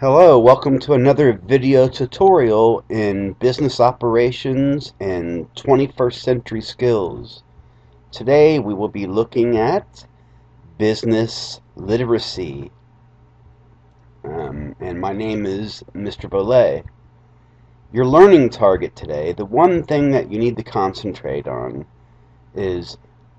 Hello, welcome to another video tutorial in business operations and 21st century skills. Today we will be looking at business literacy. And my name is Mr. Bolet. Your learning target today, the one thing that you need to concentrate on is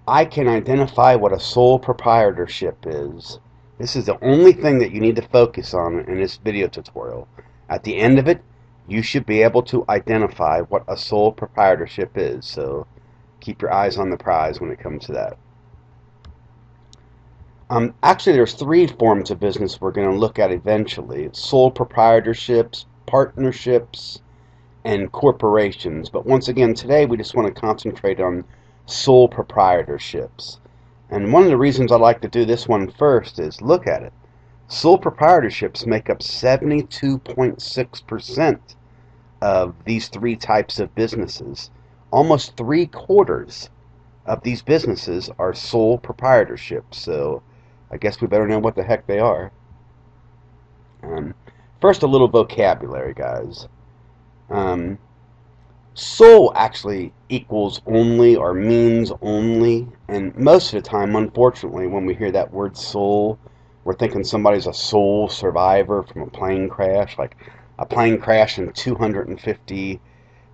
I can identify what a sole proprietorship is. This is the only thing that you need to focus on in this video tutorial. At the end of it, you should be able to identify what a sole proprietorship is. So keep your eyes on the prize when it comes to that. Actually, there's three forms of business we're going to look at eventually. It's sole proprietorships, partnerships, and corporations. But once again, today we just want to concentrate on sole proprietorships. And one of the reasons I like to do this one first is look at it. Sole proprietorships make up 72.6% of these three types of businesses. Almost 3/4 of these businesses are sole proprietorships. So I guess we better know what the heck they are. First, a little vocabulary, guys. Sole actually equals only or means only, and most of the time, unfortunately, when we hear that word sole, we're thinking somebody's a sole survivor from a plane crash, like a plane crash and 250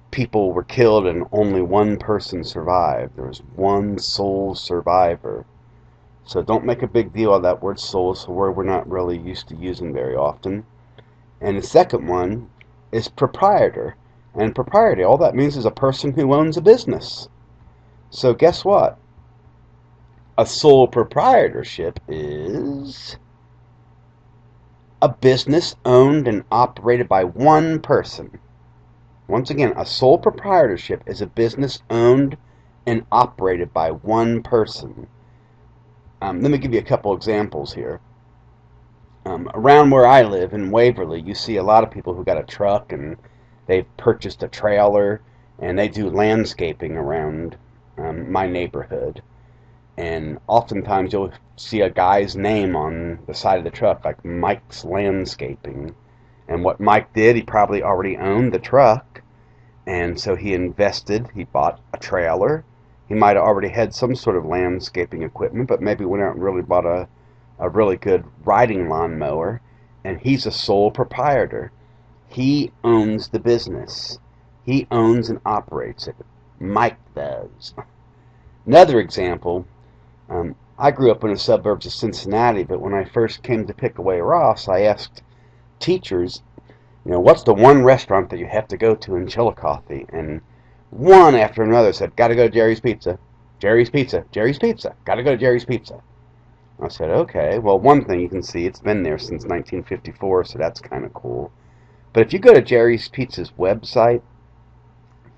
people were killed and only one person survived. There was one sole survivor. So don't make a big deal of that word sole. It's a word we're not really used to using very often. And the second one is proprietor. And propriety, all that means is a person who owns a business. So guess what? A sole proprietorship is a business owned and operated by one person. Once again, a sole proprietorship is a business owned and operated by one person. Let me give you a couple examples here. Around where I live in Waverly, you see a lot of people who got a truck and they've purchased a trailer, and they do landscaping around my neighborhood. And oftentimes you'll see a guy's name on the side of the truck, like Mike's Landscaping. And what Mike did, he probably already owned the truck, and so he invested, he bought a trailer. He might have already had some sort of landscaping equipment, but maybe went out and really bought a really good riding lawnmower, and he's a sole proprietor. He owns the business. He owns and operates it. Mike does. Another example, I grew up in the suburbs of Cincinnati, but when I first came to Pickaway Ross, I asked teachers, what's the one restaurant that you have to go to in Chillicothe? And one after another said, gotta go to Jerry's Pizza, Jerry's Pizza, Jerry's Pizza, gotta go to Jerry's Pizza. I said, okay, well, one thing you can see, it's been there since 1954, so that's kind of cool. But if you go to Jerry's Pizza's website,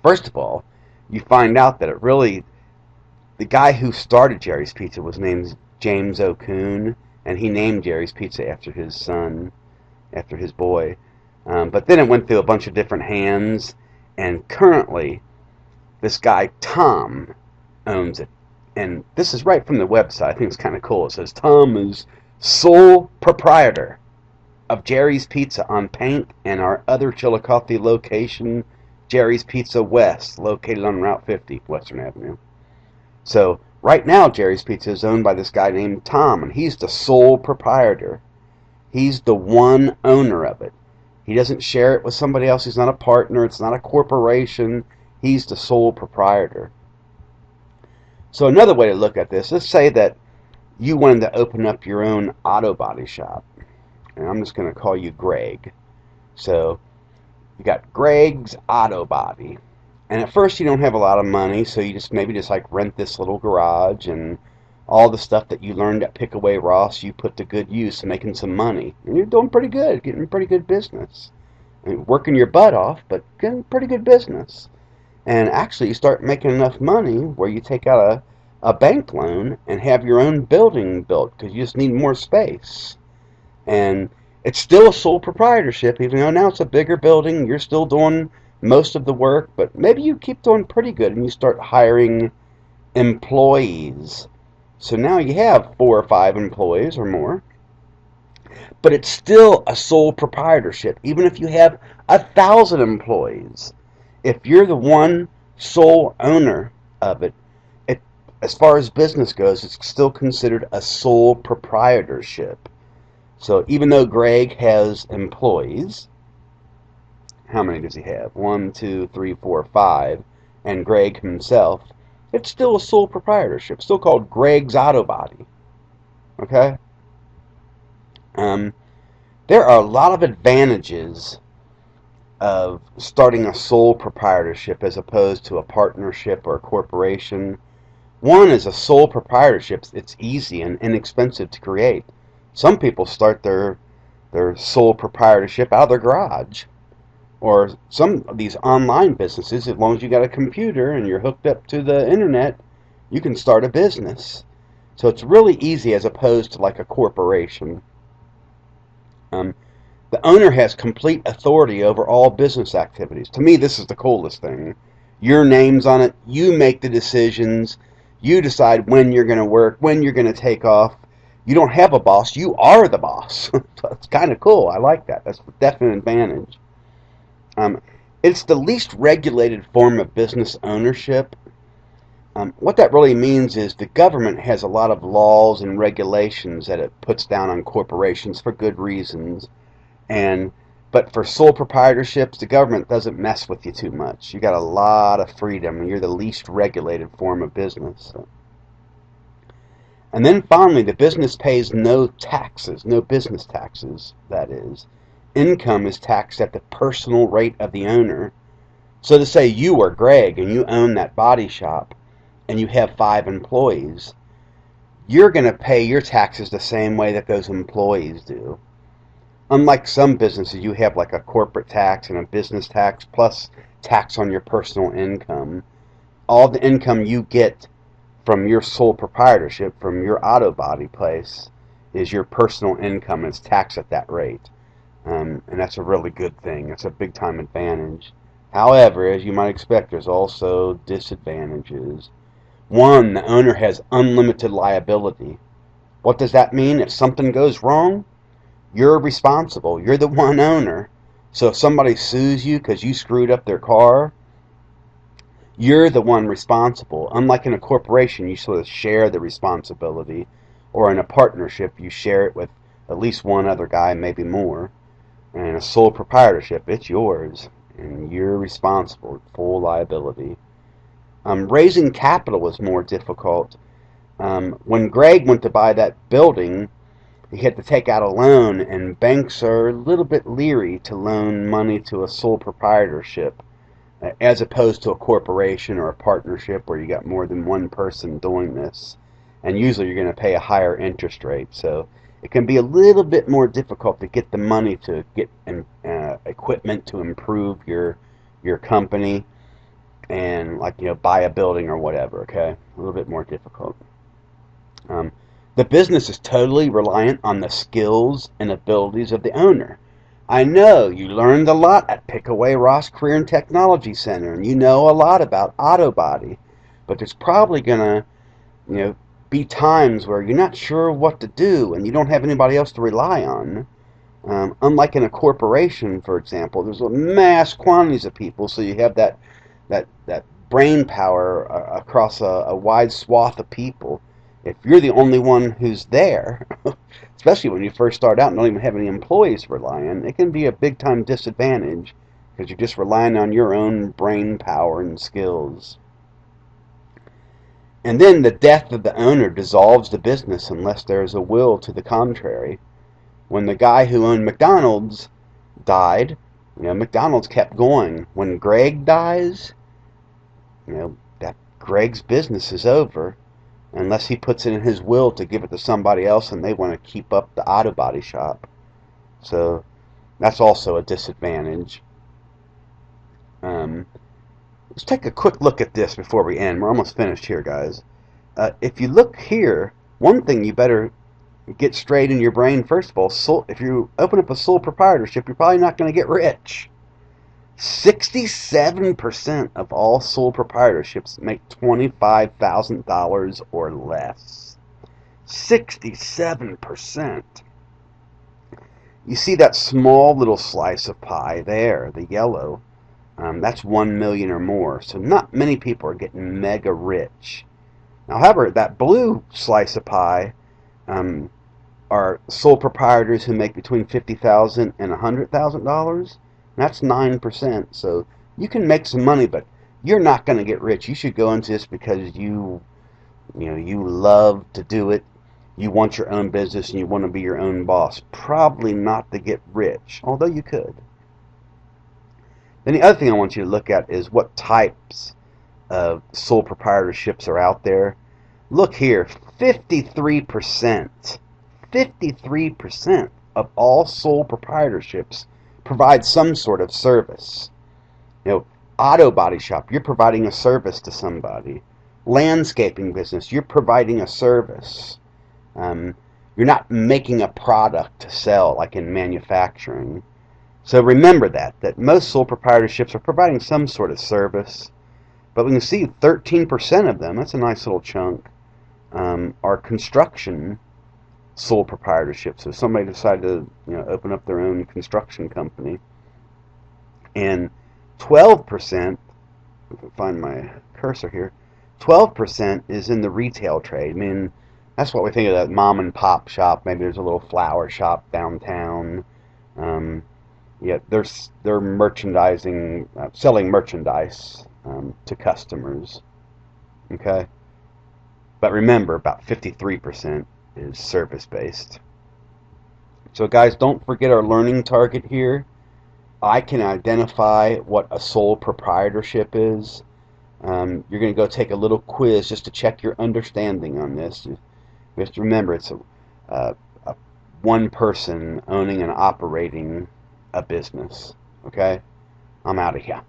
first of all, you find out that the guy who started Jerry's Pizza was named James O'Coon, and he named Jerry's Pizza after his son, after his boy. But then it went through a bunch of different hands, and currently, this guy, Tom, owns it. And this is right from the website. I think it's kind of cool. It says, Tom is sole proprietor of Jerry's Pizza on Paint and our other Chillicothe location, Jerry's Pizza West, located on Route 50, Western Avenue. So right now, Jerry's Pizza is owned by this guy named Tom, and he's the sole proprietor. He's the one owner of it. He doesn't share it with somebody else. He's not a partner. It's not a corporation. He's the sole proprietor. So another way to look at this, let's say that you wanted to open up your own auto body shop. And I'm just going to call you Greg. So you got Greg's Auto Body. And at first you don't have a lot of money, so you maybe like rent this little garage, and all the stuff that you learned at Pickaway Ross you put to good use, making some money. And you're doing pretty good, getting pretty good business. I mean, working your butt off, but getting pretty good business. And actually you start making enough money where you take out a bank loan and have your own building built because you just need more space. And it's still a sole proprietorship, even though now it's a bigger building. You're still doing most of the work, but maybe you keep doing pretty good and you start hiring employees. So now you have 4 or 5 employees or more, But it's still a sole proprietorship, even if you have 1,000 employees. If you're the one sole owner of it, as far as business goes, it's still considered a sole proprietorship. So even though Greg has employees, how many does he have? 1, 2, 3, 4, 5, and Greg himself, it's still a sole proprietorship, still called Greg's Auto Body. Okay? Um, there are a lot of advantages of starting a sole proprietorship as opposed to a partnership or a corporation. One is a sole proprietorship. It's easy and inexpensive to create. Some people start their sole proprietorship out of their garage. Or some of these online businesses, as long as you got a computer and you're hooked up to the internet, you can start a business. So it's really easy as opposed to like a corporation. Um, the owner has complete authority over all business activities. To me, this is the coolest thing. Your name's on it. You make the decisions. You decide when you're going to work, when you're going to take off. You don't have a boss. You are the boss. So it's kind of cool. I like that. That's a definite advantage. It's the least regulated form of business ownership. What that really means is the government has a lot of laws and regulations that it puts down on corporations for good reasons. But for sole proprietorships, the government doesn't mess with you too much. You got a lot of freedom, and you're the least regulated form of business. And then finally, the business pays no taxes, no business taxes, that is. Income is taxed at the personal rate of the owner. So to say you are Greg and you own that body shop and you have 5 employees, you're going to pay your taxes the same way that those employees do. Unlike some businesses, you have like a corporate tax and a business tax plus tax on your personal income. All the income you get from your sole proprietorship, from your auto body place, is your personal income and it's taxed at that rate. And that's a really good thing. It's a big time advantage. However, as you might expect, there's also disadvantages. One, the owner has unlimited liability. What does that mean? If something goes wrong, you're responsible. You're the one owner. So if somebody sues you because you screwed up their car, you're the one responsible. Unlike in a corporation, you sort of share the responsibility. Or in a partnership, you share it with at least one other guy, maybe more. And a sole proprietorship, it's yours. And you're responsible. Full liability. Raising capital was more difficult. When Greg went to buy that building, he had to take out a loan, and banks are a little bit leery to loan money to a sole proprietorship as opposed to a corporation or a partnership where you got more than one person doing this. And usually you're going to pay a higher interest rate. So it can be a little bit more difficult to get the money to get equipment to improve your company and buy a building or whatever. Okay, a little bit more difficult. The business is totally reliant on the skills and abilities of the owner. I know you learned a lot at Pickaway Ross Career and Technology Center, and you know a lot about auto body, but there's probably gonna, be times where you're not sure what to do and you don't have anybody else to rely on. Unlike in a corporation, for example, there's mass quantities of people, so you have that brain power across a wide swath of people. If you're the only one who's there, especially when you first start out and don't even have any employees to rely on, it can be a big time disadvantage because you're just relying on your own brain power and skills. And then the death of the owner dissolves the business unless there is a will to the contrary. When the guy who owned McDonald's died, McDonald's kept going. When Greg dies, that Greg's business is over unless he puts it in his will to give it to somebody else and they want to keep up the auto body shop. So that's also a disadvantage. Let's take a quick look at this before we end. We're almost finished here, guys. If you look here, one thing you better get straight in your brain, first of all, if you open up a sole proprietorship, you're probably not going to get rich. 67% of all sole proprietorships make $25,000 or less. 67%. You see that small little slice of pie there, the yellow. That's 1 million or more. So not many people are getting mega rich. Now, however, that blue slice of pie um, are sole proprietors who make between $50,000 and $100,000. That's 9%. So you can make some money, but you're not going to get rich. You should go into this because you love to do it. You want your own business and you want to be your own boss. Probably not to get rich, although you could. Then the other thing I want you to look at is what types of sole proprietorships are out there. Look here, 53%. 53% of all sole proprietorships provide some sort of service. Auto body shop, you're providing a service to somebody. Landscaping business, you're providing a service. You're not making a product to sell like in manufacturing. So remember that most sole proprietorships are providing some sort of service. But we can see 13% of them, that's a nice little chunk, are construction sole proprietorship. So somebody decided to open up their own construction company. And 12%, if I can find my cursor here, 12% is in the retail trade. I mean, that's what we think of that mom and pop shop. Maybe there's a little flower shop downtown. They're merchandising, selling merchandise to customers. Okay? But remember, about 53% is service-based. So guys, don't forget our learning target here. I can identify what a sole proprietorship is. You're going to go take a little quiz just to check your understanding on this. You have to remember it's a one person owning and operating a business. Okay? I'm out of here.